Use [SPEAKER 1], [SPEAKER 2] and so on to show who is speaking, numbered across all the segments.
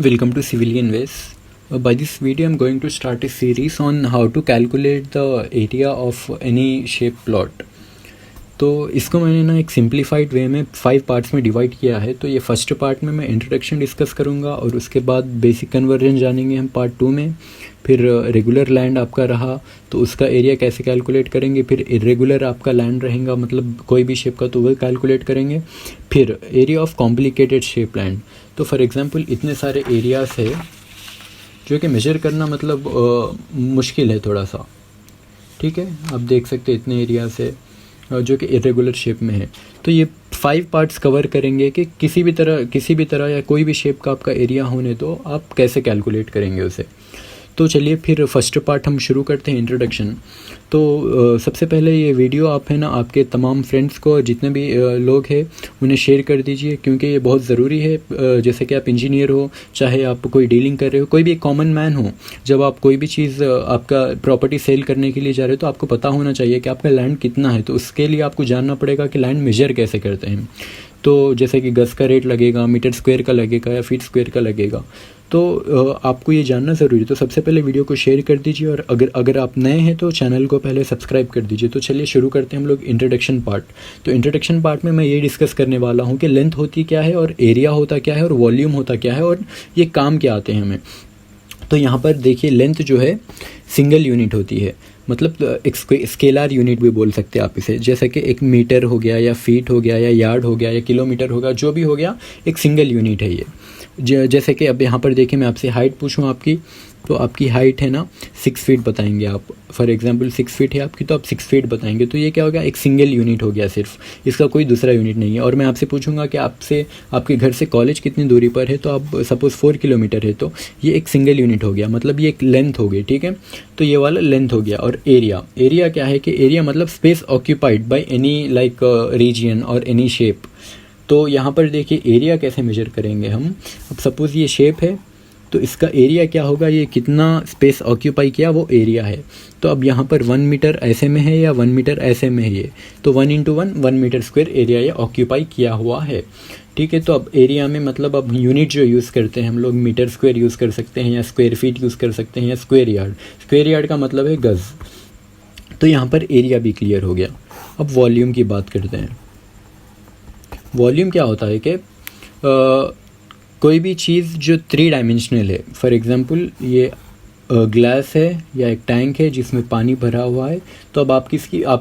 [SPEAKER 1] Welcome to Civilianways. By this video, I'm going to start a series on how to calculate the area of any shape plot. तो इसको मैंने ना एक simplified वे में 5 parts में divide किया है. तो ये फर्स्ट पार्ट में मैं इंट्रोडक्शन डिस्कस करूँगा और उसके बाद बेसिक कन्वर्जन जानेंगे हम पार्ट 2 में. फिर रेगुलर लैंड आपका रहा तो उसका एरिया कैसे कैलकुलेट करेंगे. फिर इरेगुलर आपका लैंड रहेगा मतलब कोई भी शेप का तो वो कैलकुलेट करेंगे. फिर area of complicated shape land. तो फॉर एग्जांपल इतने सारे एरियाज़ है जो कि मेजर करना मतलब मुश्किल है थोड़ा सा. ठीक है, आप देख सकते हैं इतने एरियाज़ है जो कि इरेगुलर शेप में है. तो ये 5 पार्ट्स कवर करेंगे कि किसी भी तरह या कोई भी शेप का आपका एरिया होने तो आप कैसे कैलकुलेट करेंगे उसे. तो चलिए फिर फर्स्ट पार्ट हम शुरू करते हैं, इंट्रोडक्शन. तो सबसे पहले ये वीडियो आप है ना आपके तमाम फ्रेंड्स को जितने भी लोग हैं उन्हें शेयर कर दीजिए क्योंकि ये बहुत ज़रूरी है. जैसे कि आप इंजीनियर हो, चाहे आप कोई डीलिंग कर रहे हो, कोई भी कॉमन मैन हो, जब आप कोई भी चीज़ आपका प्रॉपर्टी सेल करने के लिए जा रहे हो तो आपको पता होना चाहिए कि आपका लैंड कितना है. तो उसके लिए आपको जानना पड़ेगा कि लैंड मेजर कैसे करते हैं. तो जैसे कि गज का रेट लगेगा, मीटर स्क्वायर का लगेगा या फीट स्क्वायर का लगेगा. तो आपको ये जानना ज़रूरी है. तो सबसे पहले वीडियो को शेयर कर दीजिए और अगर आप नए हैं तो चैनल को पहले सब्सक्राइब कर दीजिए. तो चलिए शुरू करते हैं हम लोग इंट्रोडक्शन पार्ट. तो इंट्रोडक्शन पार्ट में मैं ये डिस्कस करने वाला हूँ कि लेंथ होती क्या है और एरिया होता क्या है और वॉल्यूम होता क्या है और ये काम क्या आते हैं हमें. तो यहाँ पर देखिए लेंथ जो है सिंगल यूनिट होती है, मतलब एक स्केलर यूनिट भी बोल सकते हैं आप इसे. जैसे कि एक मीटर हो गया या फीट हो गया या यार्ड हो गया या किलोमीटर हो गया, जो भी हो गया एक सिंगल यूनिट है ये. जैसे कि अब यहाँ पर देखिए मैं आपसे हाइट पूछूँ आपकी, तो आपकी हाइट है ना 6 फीट बताएंगे आप. फॉर एग्जांपल 6 फीट है आपकी तो आप 6 फीट बताएंगे. तो ये क्या हो गया, एक सिंगल यूनिट हो गया सिर्फ, इसका कोई दूसरा यूनिट नहीं है. और मैं आपसे पूछूंगा कि आपके घर से कॉलेज कितनी दूरी पर है, तो आप सपोज़ 4 किलोमीटर है तो ये एक सिंगल यूनिट हो गया, मतलब ये एक लेंथ हो गई. ठीक है, तो ये वाला लेंथ हो गया. और एरिया क्या है कि एरिया मतलब space occupied by any like region और एनी शेप. तो यहाँ पर देखिए एरिया कैसे मेजर करेंगे हम. अब सपोज़ ये शेप है तो इसका एरिया क्या होगा, ये कितना स्पेस ऑक्यूपाई किया वो एरिया है. तो अब यहाँ पर 1 मीटर ऐसे में है या 1 मीटर ऐसे में है ये, तो 1 × 1 मीटर स्क्वायर एरिया ये ऑक्यूपाई किया हुआ है. ठीक है, तो अब एरिया में मतलब अब यूनिट जो यूज़ करते हैं हम लोग मीटर स्क्वायर यूज़ कर सकते हैं या स्क्वायर फीट यूज़ कर सकते हैं या स्क्वायर यार्ड. स्क्वायर यार्ड का मतलब है गज़. तो यहाँ पर एरिया भी क्लियर हो गया. अब वॉल्यूम की बात करते हैं. वॉल्यूम क्या होता है कि कोई भी चीज़ जो 3 डायमेंशनल है, फॉर एग्जांपल ये ग्लास है या एक टैंक है जिसमें पानी भरा हुआ है, तो अब आप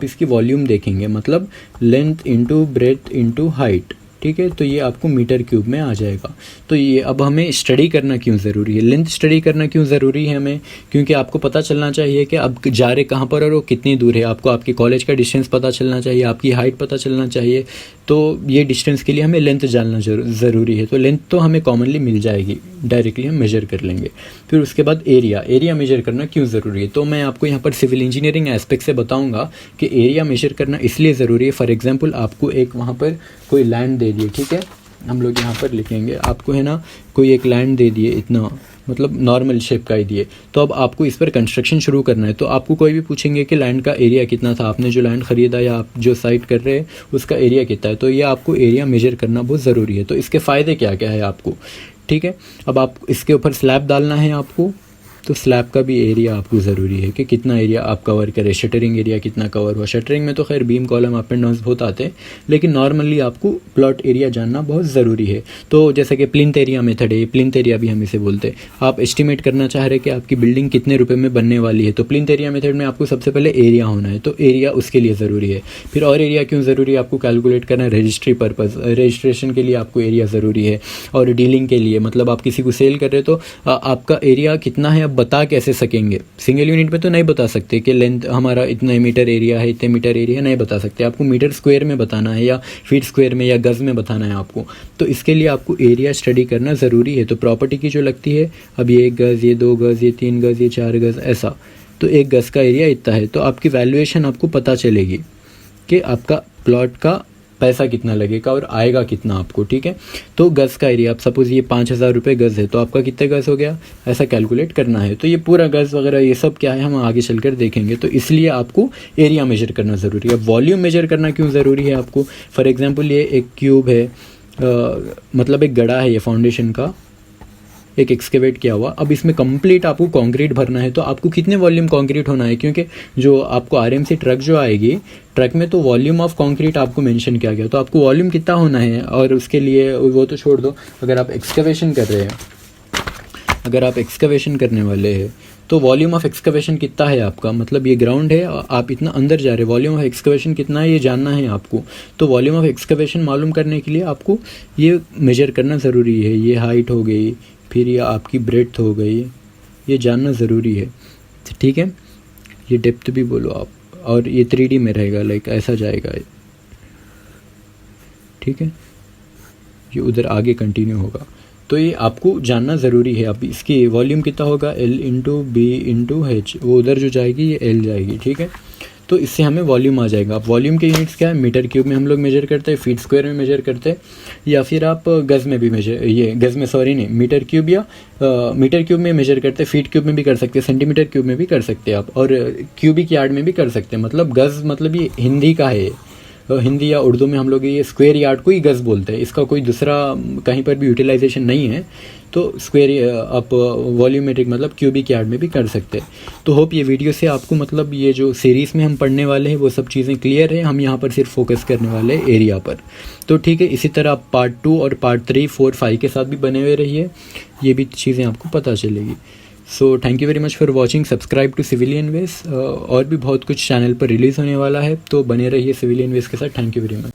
[SPEAKER 1] इसकी वॉल्यूम देखेंगे मतलब length into breadth into height. ठीक है, तो ये आपको मीटर क्यूब में आ जाएगा. तो ये अब हमें स्टडी करना क्यों ज़रूरी है, लेंथ स्टडी करना क्यों ज़रूरी है हमें, क्योंकि आपको पता चलना चाहिए कि आप जा रहे कहाँ पर और वो कितनी दूर है. आपको आपके कॉलेज का डिस्टेंस पता चलना चाहिए, आपकी हाइट पता चलना चाहिए. तो ये डिस्टेंस के लिए हमें लेंथ जानना ज़रूरी है. तो लेंथ तो हमें कॉमनली मिल जाएगी, डायरेक्टली हम मेजर कर लेंगे. फिर उसके बाद एरिया मेजर करना क्यों ज़रूरी है. तो मैं आपको यहाँ पर सिविल इंजीनियरिंग एस्पेक्ट से बताऊँगा कि एरिया मेजर करना इसलिए ज़रूरी है. फॉर एग्जाम्पल आपको एक वहाँ पर कोई लैंड दे दिए, ठीक है, हम लोग यहाँ पर लिखेंगे, आपको है ना कोई एक लैंड दे दिए, इतना मतलब नॉर्मल शेप का ही दिए. तो अब आपको इस पर कंस्ट्रक्शन शुरू करना है. तो आपको कोई भी पूछेंगे कि लैंड का एरिया कितना था, आपने जो लैंड ख़रीदा या आप जो साइट कर रहे हैं उसका एरिया कितना है. तो ये आपको एरिया मेजर करना बहुत ज़रूरी है. तो इसके फ़ायदे क्या क्या है आपको. ठीक है, अब आप इसके ऊपर स्लैब डालना है आपको, तो स्लैब का भी एरिया आपको ज़रूरी है कि कितना एरिया आप कवर करें. शटरिंग एरिया कितना कवर हुआ. शटरिंग में तो खैर beam column up and down बहुत आते हैं, लेकिन नॉर्मली आपको प्लॉट एरिया जानना बहुत ज़रूरी है. तो जैसे कि प्लिंथ एरिया मेथड है, प्लिंथ एरिया भी हम इसे बोलते हैं. आप एस्टिमेट करना चाह रहे हैं कि आपकी बिल्डिंग कितने रुपए में बनने वाली है, तो प्लिंथ एरिया मेथड में आपको सबसे पहले एरिया होना है. तो एरिया उसके लिए ज़रूरी है. फिर और एरिया क्यों ज़रूरी है आपको कैलकुलेट करना है, रजिस्ट्री पर्पज़, रजिस्ट्रेशन के लिए आपको एरिया ज़रूरी है. और डीलिंग के लिए मतलब आप किसी को सेल कर रहे हो तो आपका एरिया कितना है आप बता कैसे सकेंगे. सिंगल यूनिट में तो नहीं बता सकते कि लेंथ हमारा इतना मीटर एरिया है, इतने मीटर एरिया है, नहीं बता सकते. आपको मीटर स्क्वायर में बताना है या फीट स्क्वायर में या गज़ में बताना है आपको. तो इसके लिए आपको एरिया स्टडी करना ज़रूरी है. तो प्रॉपर्टी की जो लगती है, अब ये 1 गज़, ये 2 गज़, ये 3 गज़, ये 4 गज़ ऐसा, तो 1 गज़ का एरिया इतना है. तो आपकी वैल्यूएशन आपको पता चलेगी कि आपका प्लॉट का पैसा कितना लगेगा और आएगा कितना आपको. ठीक है, तो गज़ का एरिया, आप सपोज़ ये 5,000 रुपये गज़ है तो आपका कितने गज़ हो गया, ऐसा कैलकुलेट करना है. तो ये पूरा गज़ वगैरह ये सब क्या है हम आगे चलकर देखेंगे. तो इसलिए आपको एरिया मेजर करना ज़रूरी है. वॉल्यूम मेजर करना क्यों ज़रूरी है आपको. फॉर एग्जांपल ये एक क्यूब है, मतलब एक गड़ा है ये फाउंडेशन का, एक एक्सकेवेट किया हुआ। अब इसमें कंप्लीट आपको कंक्रीट भरना है, तो आपको कितने वॉल्यूम कंक्रीट होना है, क्योंकि जो आपको आरएमसी ट्रक जो आएगी, ट्रक में तो वॉल्यूम ऑफ कंक्रीट आपको मेंशन किया गया, तो आपको वॉल्यूम कितना होना है। और उसके लिए वो तो छोड़ दो, अगर आप एक्सकवेशन कर रहे हैं, अगर आप एक्सकवेशन करने वाले हैं तो वॉल्यूम ऑफ एक्सकवेशन कितना है आपका, मतलब ये ग्राउंड है, आप इतना अंदर जा रहे हैं, वॉल्यूम ऑफ एक्सकवेशन कितना है ये जानना है आपको। तो वॉल्यूम ऑफ एक्सकवेशन मालूम करने के लिए आपको ये मेजर करना ज़रूरी है। ये हाइट हो गई, फिर ये आपकी ब्रेड्थ हो गई, ये जानना ज़रूरी है, ठीक है। ये डेप्थ भी बोलो आप, और ये 3D में रहेगा, लाइक ऐसा जाएगा, ठीक है। ये उधर आगे कंटिन्यू होगा, तो ये आपको जानना ज़रूरी है। अब इसकी वॉल्यूम कितना होगा, L into B into H, वो उधर जो जाएगी ये L जाएगी, ठीक है। तो इससे हमें वॉल्यूम आ जाएगा। अब वॉल्यूम के यूनिट्स क्या है, मीटर क्यूब में हम लोग मेजर करते हैं, फीट स्क्वायर में मेजर करते हैं, या फिर आप गज़ में भी मेजर, ये गज़ में सॉरी नहीं, मीटर क्यूब या मीटर क्यूब में मेजर करते हैं, फीट क्यूब में भी कर सकते हैं, सेंटीमीटर क्यूब में भी कर सकते हैं आप, और क्यूबिक यार्ड में भी कर सकते हैं। मतलब गज़ मतलब ये हिंदी का है, हिंदी या उर्दू में हम लोग ये स्क्वायर यार्ड को ही गज़ बोलते हैं, इसका कोई दूसरा कहीं पर भी यूटिलाइजेशन नहीं है। तो स्क्वायर आप वॉल्यूमेट्रिक मतलब क्यूबिक यार्ड में भी कर सकते हैं। तो होप ये वीडियो से आपको मतलब ये जो सीरीज़ में हम पढ़ने वाले हैं वो सब चीज़ें क्लियर है। हम यहाँ पर सिर्फ फोकस करने वाले हैं एरिया पर। तो ठीक है, इसी तरह आप पार्ट 2 और पार्ट 3, 4, 5 के साथ भी बने हुए रहिए, ये भी चीज़ें आपको पता चलेगी। So thank you very much for watching, subscribe to Civilian Ways. और भी बहुत कुछ चैनल पर रिलीज़ होने वाला है, तो बने रहिए सिविलियन वेज के साथ। Thank you very much.